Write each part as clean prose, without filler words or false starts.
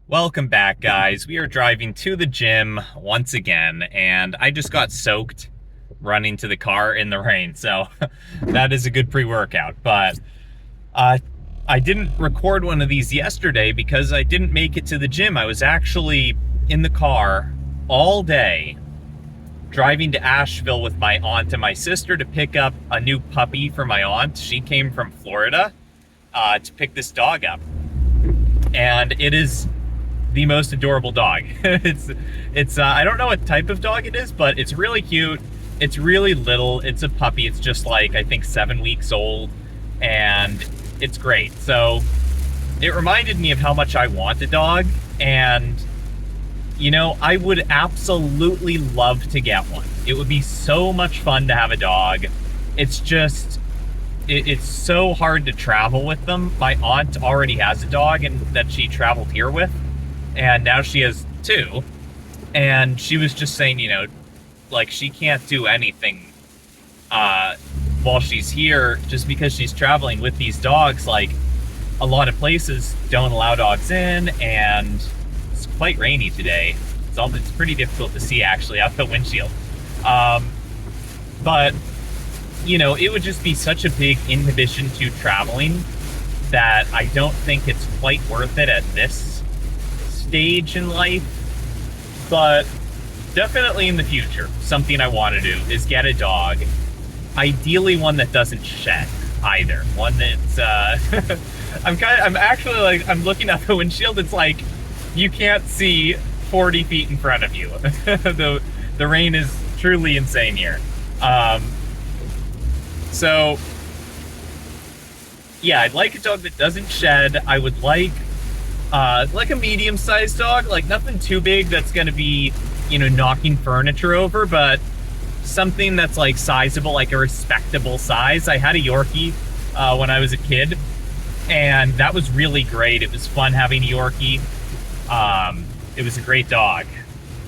Welcome back, guys. We are driving to the gym once again, and I just got soaked running to the car in the rain, so that is a good pre-workout. But uh, I didn't record one of these yesterday because I didn't make it to the gym. I was actually in the car all day driving to Asheville with my aunt and my sister to pick up a new puppy for my aunt. She came from Florida to pick this dog up, and it is the most adorable dog. it's I don't know what type of dog it is, but it's really cute. It's really little. It's a puppy. It's just like, I think, 7 weeks old, and it's great. So it reminded me of how much I want a dog, and I would absolutely love to get one. It would be so much fun to have a dog. It's just it's so hard to travel with them. My aunt already has a dog and that she traveled here with, and now she has two. And she was just saying, like, she can't do anything while she's here just because she's traveling with these dogs. Like, a lot of places don't allow dogs in, and it's quite rainy today. It's pretty difficult to see, actually, out the windshield. But it would just be such a big inhibition to traveling that I don't think it's quite worth it at this stage in life. But definitely in the future, something I want to do is get a dog. Ideally one that doesn't shed either. One that's I'm looking out the windshield. It's like you can't see 40 feet in front of you. The rain is truly insane here. So yeah, I'd like a dog that doesn't shed. I would like a medium-sized dog, like nothing too big that's going to be, knocking furniture over, but something that's like sizable, like a respectable size. I had a Yorkie when I was a kid, and that was really great. It was fun having a Yorkie. It was a great dog,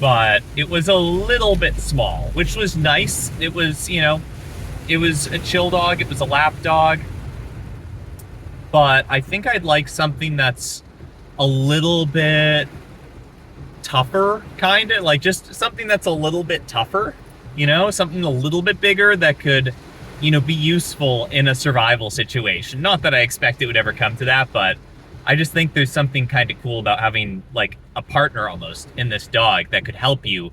but it was a little bit small, which was nice. It was, it was a chill dog. It was a lap dog. But I think I'd like something that's a little bit tougher, kind of like just something that's a little bit tougher, something a little bit bigger that could, be useful in a survival situation. Not that I expect it would ever come to that, but I just think there's something kind of cool about having like a partner almost in this dog that could help you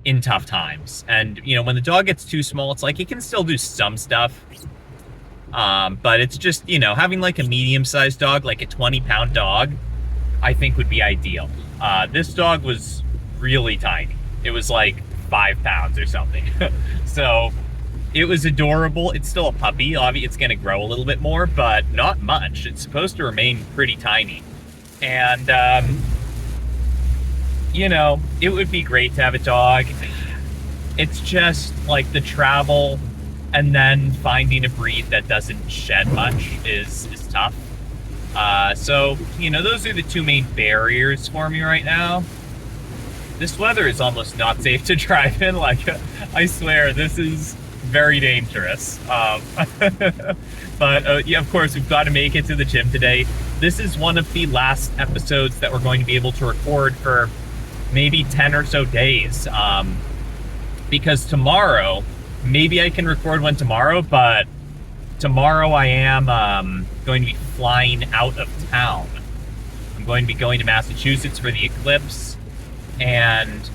in tough times. And, when the dog gets too small, it's like it can still do some stuff. But it's just, having like a medium-sized dog, like a 20-pound dog, I think would be ideal. This dog was really tiny. It was like 5 pounds or something. So it was adorable. It's still a puppy. Obviously, it's going to grow a little bit more, but not much. It's supposed to remain pretty tiny. And, it would be great to have a dog. It's just like the travel and then finding a breed that doesn't shed much is tough. So, those are the two main barriers for me right now. This weather is almost not safe to drive in. Like, I swear, this is very dangerous. But yeah, of course, we've got to make it to the gym today. This is one of the last episodes that we're going to be able to record for maybe 10 or so days. Because tomorrow, maybe I can record one tomorrow, but tomorrow I am going to be flying out of town. I'm going to be going to Massachusetts for the eclipse, and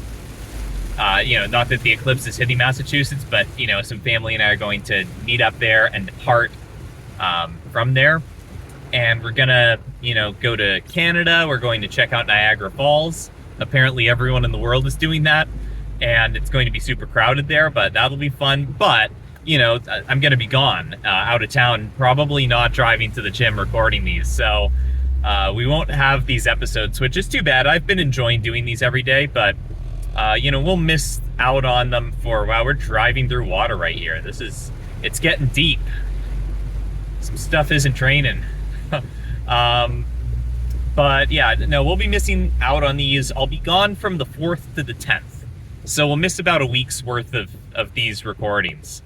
not that the eclipse is hitting Massachusetts, but some family and I are going to meet up there and depart from there, and we're gonna go to Canada. We're going to check out Niagara Falls. Apparently everyone in the world is doing that, and it's going to be super crowded there, but that'll be fun. But I'm going to be gone out of town, probably not driving to the gym recording these. So we won't have these episodes, which is too bad. I've been enjoying doing these every day, but, we'll miss out on them for, wow, we're driving through water right here. It's getting deep. Some stuff isn't draining. But yeah, no, we'll be missing out on these. I'll be gone from the 4th to the 10th. So we'll miss about a week's worth of these recordings.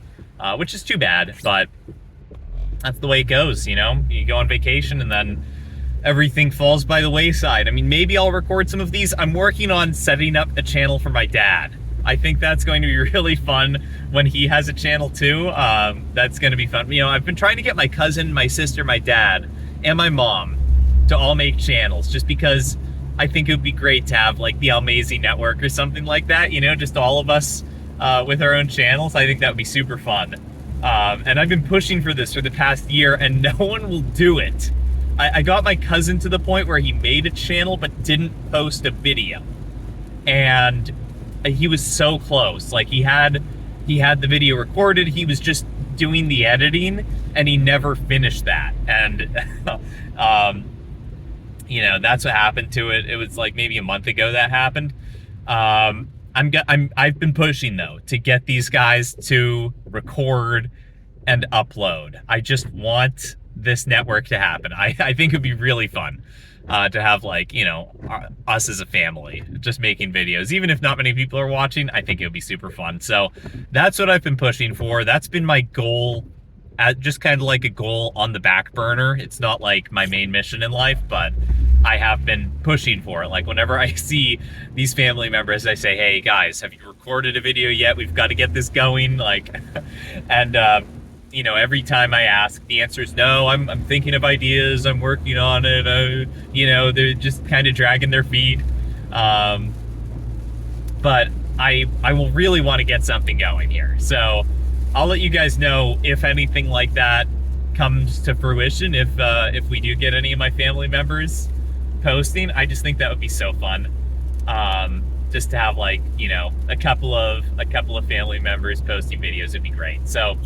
Which is too bad, but that's the way it goes, You go on vacation and then everything falls by the wayside. I mean, maybe I'll record some of these. I'm working on setting up a channel for my dad. I think that's going to be really fun when he has a channel too. That's going to be fun. You know, I've been trying to get my cousin, my sister, my dad, and my mom to all make channels, just because I think it would be great to have like the Almazy Network or something like that, you know, just all of us with our own channels. I think that would be super fun. And I've been pushing for this for the past year and no one will do it. I got my cousin to the point where he made a channel but didn't post a video. And he was so close. Like he had the video recorded, he was just doing the editing and he never finished that. And you know, that's what happened to it. It was like maybe a month ago that happened. I've been pushing though to get these guys to record and upload. I just want this network to happen. I think it'd be really fun to have, like, you know, us as a family just making videos. Even if not many people are watching, I think it would be super fun. So that's what I've been pushing for. That's been my goal, just kind of like a goal on the back burner. It's not like my main mission in life, but I have been pushing for it. Like whenever I see these family members, I say, hey guys, have you recorded a video yet? We've got to get this going. Like, and you know, every time I ask, the answer is no. I'm thinking of ideas. I'm working on it. You know, they're just kind of dragging their feet. But I will really want to get something going here. So I'll let you guys know if anything like that comes to fruition. If we do get any of my family members posting, I just think that would be so fun. Just to have, like, you know, a couple of family members posting videos would be great. So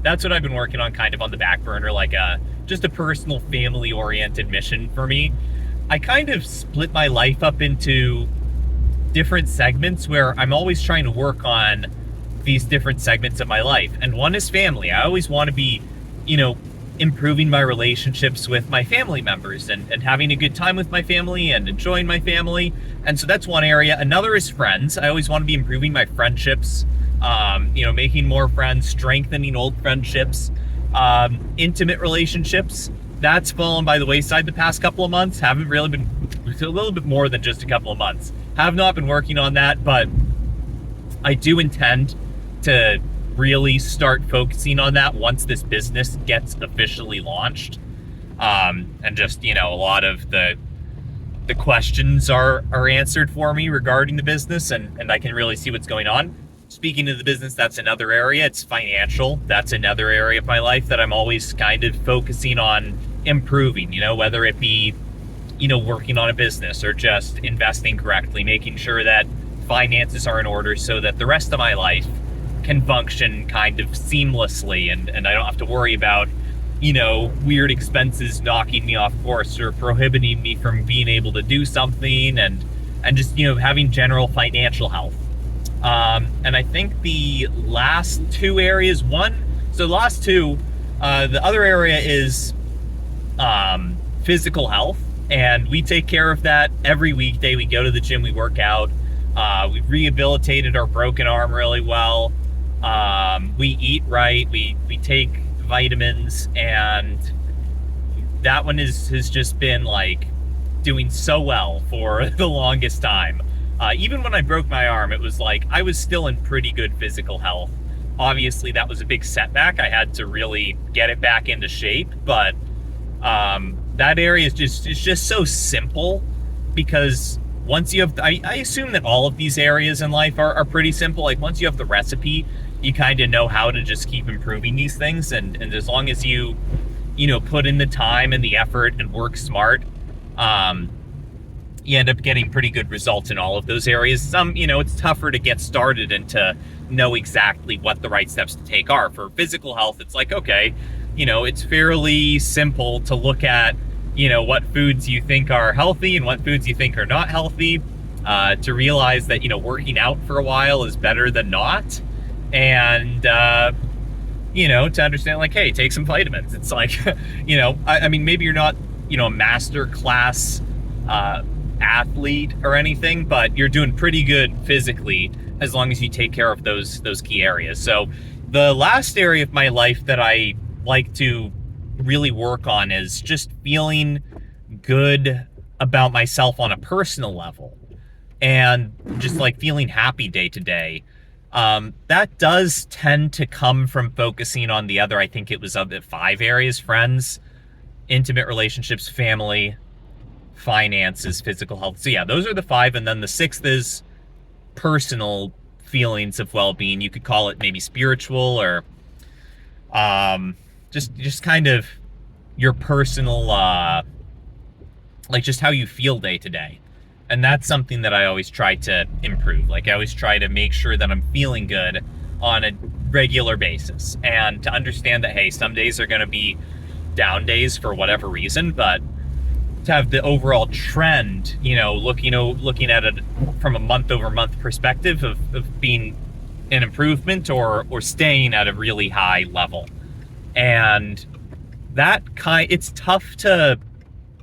that's what I've been working on, kind of on the back burner, like just a personal family oriented mission for me. I kind of split my life up into different segments where I'm always trying to work on these different segments of my life. And one is family. I always want to be, you know, improving my relationships with my family members and having a good time with my family and enjoying my family. And so that's one area. Another is friends. I always want to be improving my friendships, you know, making more friends, strengthening old friendships, intimate relationships. That's fallen by the wayside the past couple of months. Haven't really been, a little bit more than just a couple of months. Have not been working on that, but I do intend to really start focusing on that once this business gets officially launched. And just, you know, a lot of the questions are answered for me regarding the business, and I can really see what's going on. Speaking of the business, that's another area. It's financial. That's another area of my life that I'm always kind of focusing on improving, you know, whether it be, you know, working on a business or just investing correctly, making sure that finances are in order so that the rest of my life can function kind of seamlessly, and I don't have to worry about, you know, weird expenses knocking me off course or prohibiting me from being able to do something, and just, you know, having general financial health. And I think the last two areas, the other area is physical health, and we take care of that every weekday. We go to the gym, we work out, we rehabilitated our broken arm really well. We eat right, we take vitamins, and that one has just been like doing so well for the longest time. Even when I broke my arm, it was like I was still in pretty good physical health. Obviously that was a big setback. I had to really get it back into shape, but that area is just so simple, because once you have, I assume that all of these areas in life are pretty simple. Like once you have the recipe, you kind of know how to just keep improving these things. And as long as you know, put in the time and the effort and work smart, you end up getting pretty good results in all of those areas. Some, you know, it's tougher to get started and to know exactly what the right steps to take are. For physical health, it's like, okay, you know, it's fairly simple to look at, you know, what foods you think are healthy and what foods you think are not healthy, to realize that, you know, working out for a while is better than not. And, you know, to understand, like, hey, take some vitamins. It's like, you know, I mean, maybe you're not, you know, a master class athlete or anything, but you're doing pretty good physically as long as you take care of those key areas. So the last area of my life that I like to really work on is just feeling good about myself on a personal level and just like feeling happy day to day, that does tend to come from focusing on the other, I think it was of the 5 areas: friends, intimate relationships, family, finances, physical health. So yeah, those are the 5. And then the 6th is personal feelings of well-being. You could call it maybe spiritual, or just kind of your personal, like just how you feel day to day. And that's something that I always try to improve. Like I always try to make sure that I'm feeling good on a regular basis, and to understand that, hey, some days are going to be down days for whatever reason, but to have the overall trend, looking at it from a month over month perspective of being an improvement or staying at a really high level. And it's tough to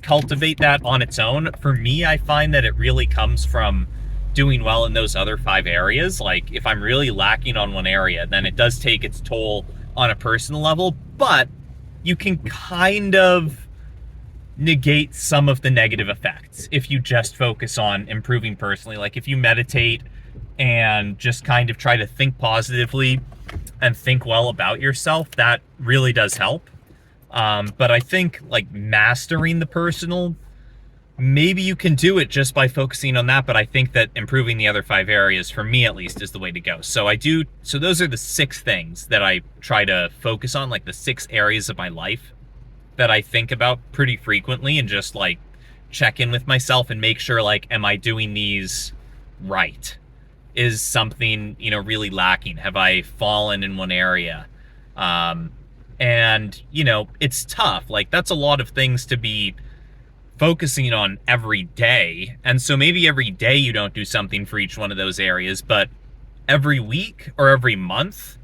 cultivate that on its own. For me, I find that it really comes from doing well in those other 5 areas. Like if I'm really lacking on one area, then it does take its toll on a personal level, but you can kind of negate some of the negative effects if you just focus on improving personally. Like if you meditate and just kind of try to think positively and think well about yourself, that really does help. But I think like mastering the personal, maybe you can do it just by focusing on that. But I think that improving the other 5 areas, for me at least, is the way to go. So those are the 6 things that I try to focus on, like the 6 areas of my life that I think about pretty frequently, and just like check in with myself and make sure, like, am I doing these right? Is something, really lacking? Have I fallen in one area? And, it's tough. Like, that's a lot of things to be focusing on every day. And so maybe every day you don't do something for each one of those areas, but every week or every month,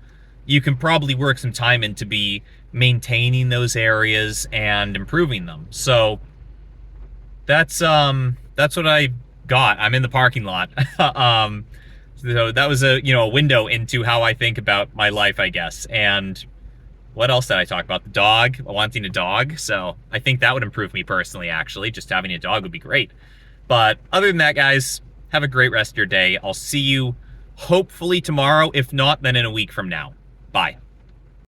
you can probably work some time into be maintaining those areas and improving them. So that's what I got. I'm in the parking lot. So that was a window into how I think about my life, I guess. And what else did I talk about? The dog, wanting a dog. So I think that would improve me personally, actually. Just having a dog would be great. But other than that, guys, have a great rest of your day. I'll see you hopefully tomorrow. If not, then in a week from now. Bye.